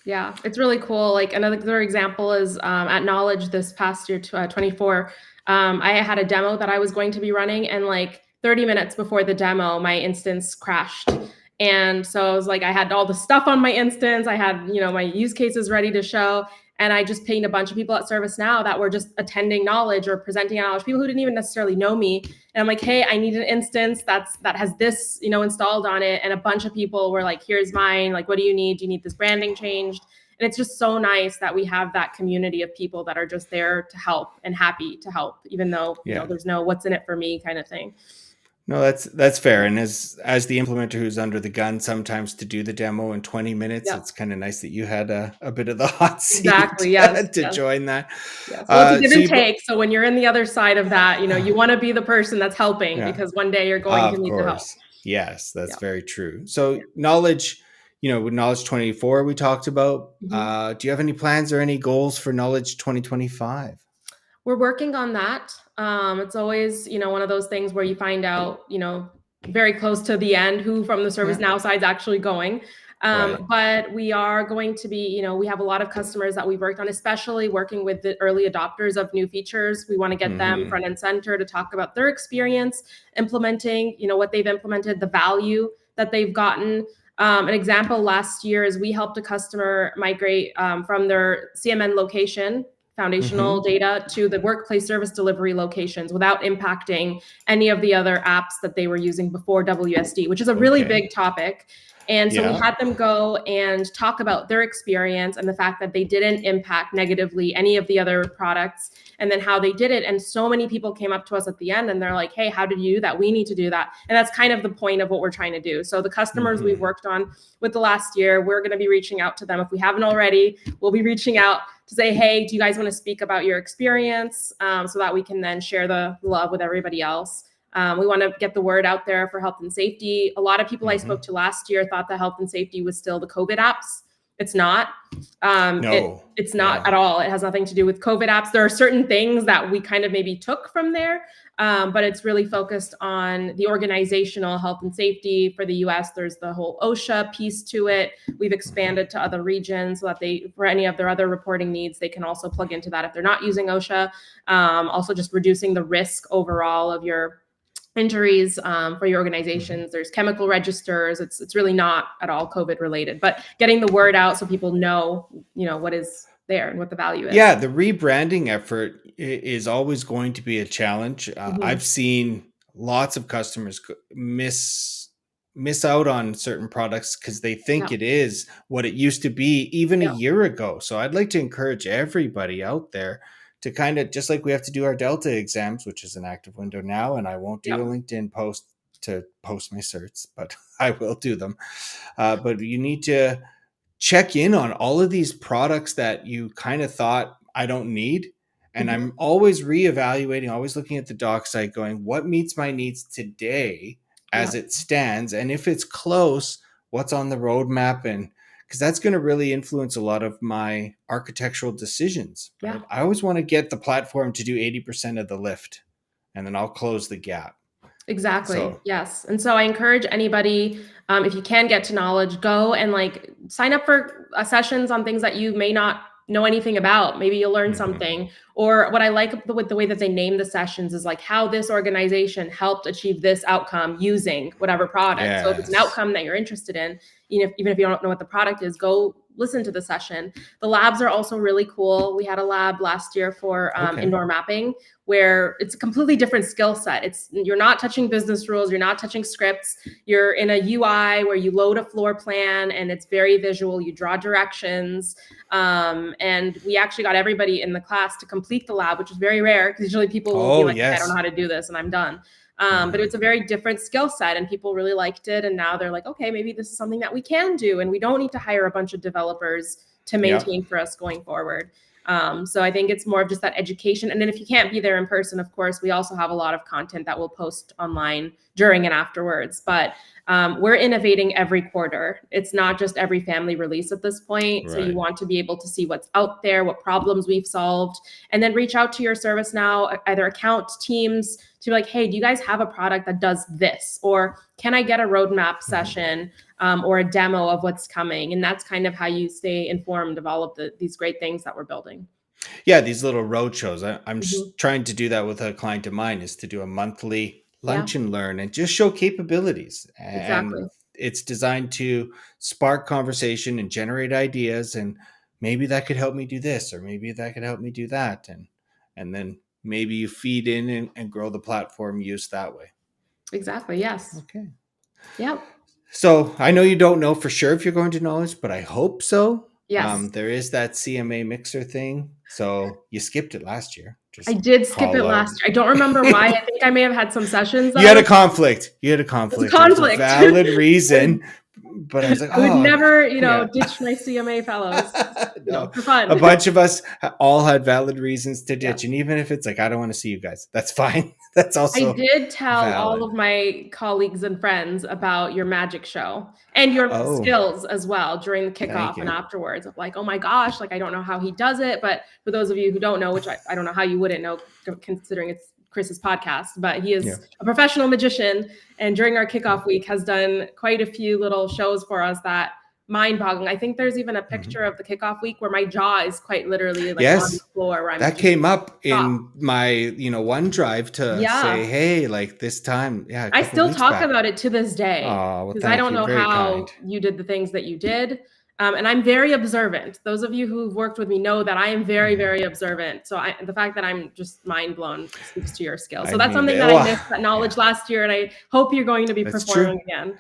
Yeah, it's really cool. Like another example is at Knowledge this past year, 24. I had a demo that I was going to be running, and like 30 minutes before the demo, my instance crashed. And so I was like, I had all the stuff on my instance. I had, my use cases ready to show. And I just pinged a bunch of people at ServiceNow that were just attending Knowledge or presenting Knowledge, people who didn't even necessarily know me. And I'm like, hey, I need an instance that has this, installed on it. And a bunch of people were like, here's mine. Like, what do you need? Do you need this branding changed? And it's just so nice that we have that community of people that are just there to help and happy to help, even though, yeah. there's no what's in it for me kind of thing. No, that's fair. And as the implementer who's under the gun sometimes to do the demo in 20 minutes, Yep. it's kind of nice that you had a bit of the hot seat Exactly. Yes. to Yes. join that. Yes. Well, it's a give So and you, take. So when you're in the other side of that, you want to be the person that's helping, yeah, because one day you're going to of need the help. course. Yes, that's Yeah. very true. Yeah. So knowledge, with Knowledge 24 we talked about. Mhm. Do you have any plans or any goals for Knowledge 2025? We're working on that. It's always, one of those things where you find out, very close to the end who from the Yeah. ServiceNow side is actually going. Right. But we are going to be, we have a lot of customers that we've worked on, especially working with the early adopters of new features. We want to get them front and center to talk about their experience implementing, what they've implemented, the value that they've gotten. An example last year is we helped a customer migrate from their CMN location, foundational data, to the workplace service delivery locations without impacting any of the other apps that they were using before WSD, which is a really big topic. And so we had them go and talk about their experience and the fact that they didn't impact negatively any of the other products, and then how they did it. And so many people came up to us at the end and they're like, hey, how did you do that? We need to do that. And that's kind of the point of what we're trying to do. So the customers we've worked on with the last year, we're going to be reaching out to them. If we haven't already, we'll be reaching out to say, hey, do you guys want to speak about your experience, so that we can then share the love with everybody else. We want to get the word out there for health and safety. A lot of people I spoke to last year thought that health and safety was still the COVID apps. It's not. No. It's not at all. It has nothing to do with COVID apps. There are certain things that we kind of maybe took from there, but it's really focused on the organizational health and safety for the US. There's the whole OSHA piece to it. We've expanded to other regions so that for any of their other reporting needs, they can also plug into that if they're not using OSHA. Also just reducing the risk overall of your injuries for your organizations. There's chemical registers. It's really not at all COVID related, but getting the word out so people know, what is there and what the value is. Yeah, the rebranding effort is always going to be a challenge. I've seen lots of customers miss out on certain products because they think it is what it used to be even a year ago. So I'd like to encourage everybody out there to kind of, just like we have to do our Delta exams, which is an active window now, and I won't do a LinkedIn post to post my certs, but I will do them. But you need to check in on all of these products that you kind of thought I don't need. And I'm always reevaluating, always looking at the doc site going, what meets my needs today as it stands? And if it's close, what's on the roadmap? And because that's going to really influence a lot of my architectural decisions. Right? I always want to get the platform to do 80% of the lift, and then I'll close the gap. Exactly. Yes. And so I encourage anybody, if you can get to knowledge, go and sign up for sessions on things that you may not know anything about. Maybe you'll learn something. Or what I like with the way that they name the sessions is how this organization helped achieve this outcome using whatever product. So if it's an outcome that you're interested in, even if you don't know what the product is, go listen to the session. The labs are also really cool. We had a lab last year for indoor mapping, where it's a completely different skill set. You're not touching business rules. You're not touching scripts. You're in a UI where you load a floor plan and it's very visual. You draw directions. And we actually got everybody in the class to complete the lab, which is very rare because usually people will be like, I don't know how to do this and I'm done. But it's a very different skill set and people really liked it. And now they're like, okay, maybe this is something that we can do. And we don't need to hire a bunch of developers to maintain for us going forward. So I think it's more of just that education. And then if you can't be there in person, of course, we also have a lot of content that we'll post online during and afterwards. But we're innovating every quarter. It's not just every family release at this point. So you want to be able to see what's out there, what problems we've solved, and then reach out to your ServiceNow, either account teams, to be like, hey, do you guys have a product that does this? Or can I get a roadmap session or a demo of what's coming? And that's kind of how you stay informed of all of these great things that we're building. Yeah, these little road shows. I'm trying to do that with a client of mine, is to do a monthly lunch and learn and just show capabilities. And it's designed to spark conversation and generate ideas. And maybe that could help me do this, or maybe that could help me do that. And then maybe you feed in and grow the platform use that way. Exactly. Yes. Okay. Yep. So I know you don't know for sure if you're going to knowledge, but I hope so. Yes. There is that CMA mixer thing. So you skipped it last year. I did skip it last year. I don't remember why. I think I may have had some sessions. You had a conflict. You had a conflict. It was a valid reason. But I was like, I would never, ditch my CMA fellows. No, for fun. A bunch of us all had valid reasons to ditch. And even if it's like, I don't want to see you guys, that's fine. That's also I did tell all of my colleagues and friends about your magic show and your skills as well during the kickoff and afterwards of like, oh my gosh, I don't know how he does it. But for those of you who don't know, which I don't know how you wouldn't know considering it's Chris's podcast, but he is a professional magician. And during our kickoff week has done quite a few little shows for us that mind-boggling. I think there's even a Mhm. picture of the kickoff week where my jaw is quite literally like on the Yes. floor where I'm That just came up shocked. in my, OneDrive to say, Yeah. "Hey, like this time, yeah, a I couple still weeks talk back." about it to this day Oh, well, because I thank don't you. know Very kind. how you did the things that you did. And I'm very observant. Those of you who've worked with me know that I am very, Mhm. very observant. So the fact that I'm just mind blown speaks to your skill. I So that's mean, something that I well, missed that knowledge yeah, last year, and I hope you're going to be that's performing true. again.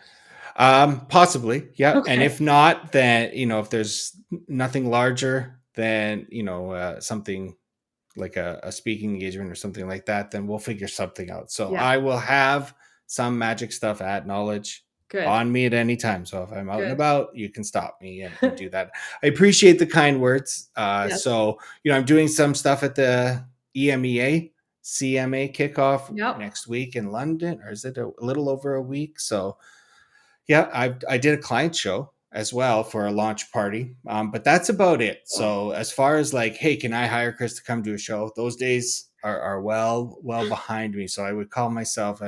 Possibly, yeah. And Okay. if not, then if there's nothing larger than something like a speaking engagement or something like that, then we'll figure something out. So Yeah. I will have some magic stuff at knowledge Good. on me at any time. So if I'm out and Good. about, you can stop me and do that. I appreciate the kind words. Yes. So I'm doing some stuff at the EMEA CMA kickoff Yep. next week in London, or is it a little over a week? So yeah, I did a client show as well for a launch party, but that's about it. So as far as like, hey, can I hire Chris to come do a show? Those days are well behind me. So I would call myself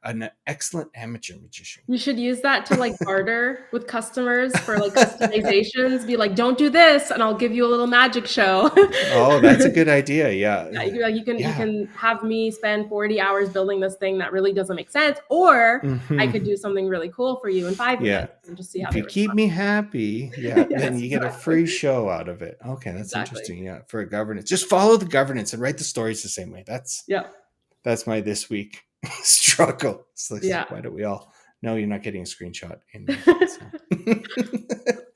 an excellent amateur magician. You should use that to like barter with customers for like customizations. Be like, don't do this, and I'll give you a little magic show. Oh, that's a good idea. Yeah, Yeah, you yeah. can have me spend 40 hours building this thing that really doesn't make sense, or I could Hmm. do something really cool for you in 5 Yeah. minutes and just see how If they you keep respond. me happy, yeah, then Yes, you get a exactly. free show out of it. Okay, that's Exactly. interesting. Yeah, for a governance, just follow the governance and write the stories the same way. Yeah. That's my this week struggle. It's like, Yeah. why don't we all know you're not getting a screenshot in there? So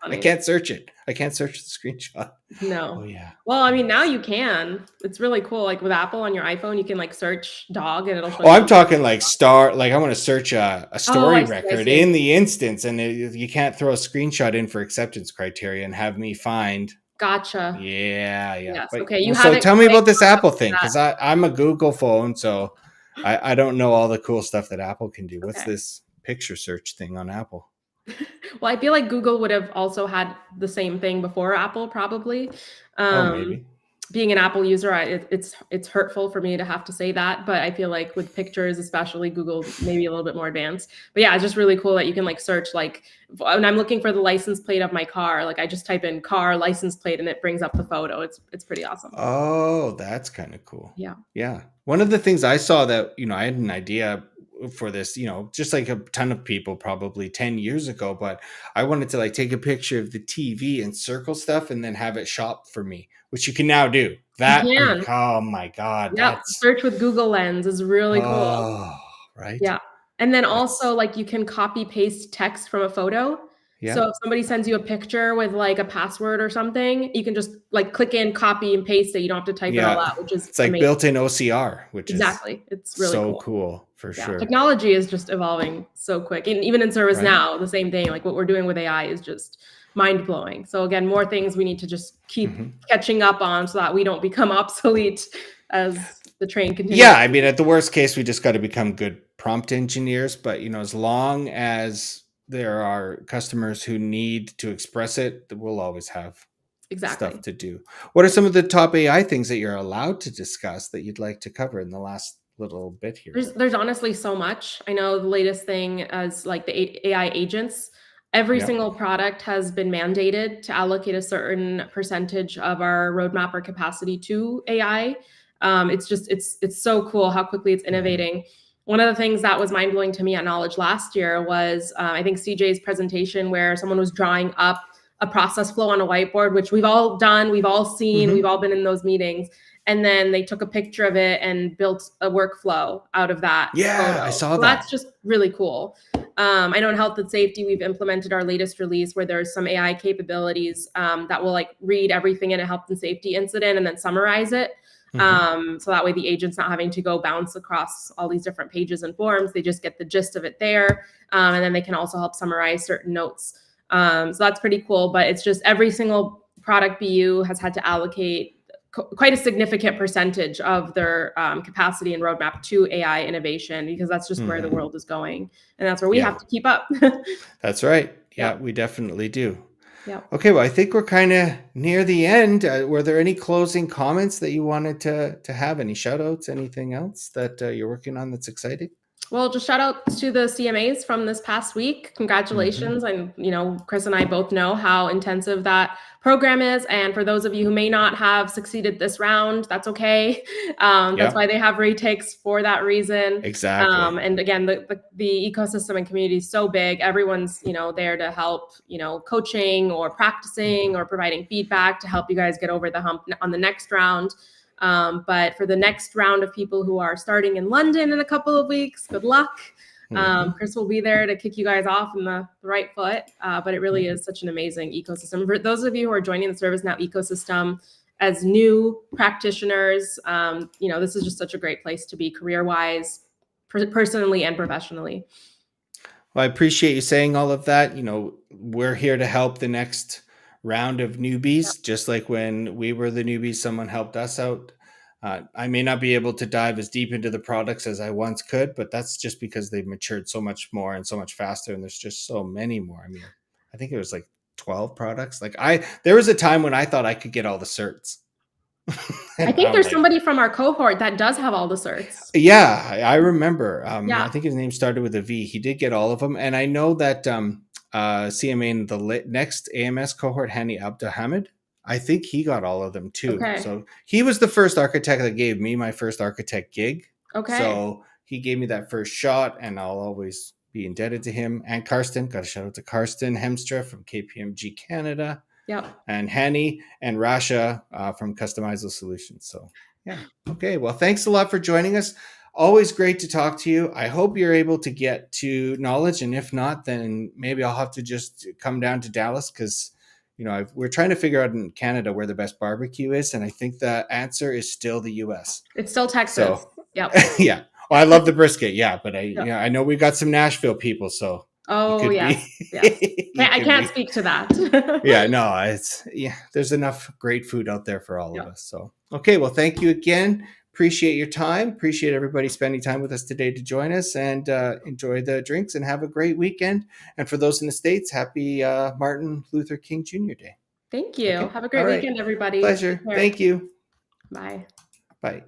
I Funny. can't search it. I can't search the screenshot. No. Oh yeah. Well, I mean, now Yes. you can. It's really cool. Like with Apple on your iPhone, you can like search dog and it'll show Oh, you I'm all the talking like like I want to search a Oh, story I see, I record see. in the instance, and you can't throw a screenshot in for acceptance criteria and have me find. Gotcha. Yeah, yeah. Yes. But Okay, you well, have so it tell me quick. about this I'll Apple have to do thing, that. because I'm a Google phone, so I don't know all the cool stuff that Apple can do. What's Okay. this picture search thing on Apple? Well, I feel like Google would have also had the same thing before Apple, probably. Oh, Um, maybe. being an Apple user, it's hurtful for me to have to say that, but I feel like with pictures, especially Google, maybe a little bit more advanced. But yeah, it's just really cool that you can like search like when I'm looking for the license plate of my car, like I just type in car license plate and it brings up the photo. It's pretty awesome. Oh, that's kind of cool. Yeah. Yeah. One of the things I saw that, I had an idea for this, just like a ton of people probably 10 years ago, but I wanted to like take a picture of the TV and circle stuff and then have it shop for me, which you can now do. You That, I'm like, can. oh my God, Yep. Search with Google Lens is really cool. oh, right. Yeah. And then That's, also, like, you can copy paste text from a photo. yeah. So if somebody sends you a picture with like a password or something, you can just like click in, copy and paste it. You don't have to type it all Yeah. out, which is It's like amazing. built-in OCR, which is Exactly. It's really so cool. cool for Yeah. sure. Technology is just evolving so quick. And even in Right. ServiceNow, the same thing. Like what we're doing with AI is just mind blowing. So again, more things we need to just keep Mhm. catching up on so that we don't become obsolete as the train Yeah, continues. I mean, at the worst case, we just got to become good prompt engineers. But as long as there are customers who need to express it, we'll always have stuff Exactly. to do. What are some of the top AI things that you're allowed to discuss that you'd like to cover in the last little bit here? There's honestly so much. I know the latest thing is like the AI agents. Every Yeah. single product has been mandated to allocate a certain percentage of our roadmap or capacity to AI. It's just it's so cool how quickly it's Hmm. innovating. One of the things that was mind blowing to me at Knowledge last year was I think CJ's presentation where someone was drawing up a process flow on a whiteboard, which we've all done, we've all seen, we've Hmm. all been in those meetings, and then they took a picture of it and built a workflow out of that Yeah, I photo. saw So that's that. just really cool. I know in health and safety, we've implemented our latest release where there's some AI capabilities that will like read everything in a health and safety incident and then summarize it. Hmm. So that way the agent's not having to go bounce across all these different pages and forms. They just get the gist of it there. And then they can also help summarize certain notes. So that's pretty cool. But it's just every single product BU has had to allocate quite a significant percentage of their capacity and roadmap to AI innovation because that's just where the Hmm. world is going, and that's where we Yeah, have to keep up. that's right. Yeah, Yeah, we definitely do. yeah. Okay, well, I think we're kind of near the end. Were there any closing comments that you wanted to have? Any shout outs? Anything else that you're working on that's exciting? Well, just shout out to the CMAs from this past week. Congratulations. And, Chris and I both know how intensive that program is. And for those of you who may not have succeeded this round, that's okay. That's why they have retakes for that reason. Exactly. And again, the ecosystem and community is so big. Everyone's, there to help, coaching or practicing or providing feedback to help you guys get over the hump on the next round. But for the next round of people who are starting in London in a couple of weeks, good luck. Chris will be there to kick you guys off in the right foot. But it really is such an amazing ecosystem. For those of you who are joining the ServiceNow ecosystem as new practitioners, this is just such a great place to be career-wise, personally and professionally. Well, I appreciate you saying all of that. We're here to help the next round of newbies, just like when we were the newbies, someone helped us out. I may not be able to dive as deep into the products as I once could, but that's just because they've matured so much more and so much faster. And there's just so many more. I mean, I think it was like 12 products. There was a time when I thought I could get all the certs. I think there's somebody from our cohort that does have all the certs. Yeah, I remember. I think his name started with a V. He did get all of them. And I know that CMA in the next AMS cohort, Hani Abdelhamid, I think he got all of them too. Okay. So he was the first architect that gave me my first architect gig. Okay. So he gave me that first shot, and I'll always be indebted to him. And Karsten, got a shout out to Karsten Hemstra from KPMG Canada. Yep. And Hani and Rasha from Customizable Solutions. So yeah. Okay. Well, thanks a lot for joining us. Always great to talk to you. I hope you're able to get to knowledge. And if not, then maybe I'll have to just come down to Dallas because, we're trying to figure out in Canada where the best barbecue is. And I think the answer is still the US. It's still Texas. So, yep. Yeah. Well, I love the brisket. Yeah. But I know we've got some Nashville people. So. Oh, yes. I can't speak to that. There's enough great food out there for all of us. So, okay. Well, thank you again. Appreciate your time. Appreciate everybody spending time with us today to join us, and enjoy the drinks and have a great weekend. And for those in the States, happy Martin Luther King Jr. Day. Thank you. Okay. Have a great weekend, everybody. Pleasure. Thank you. Bye. Bye.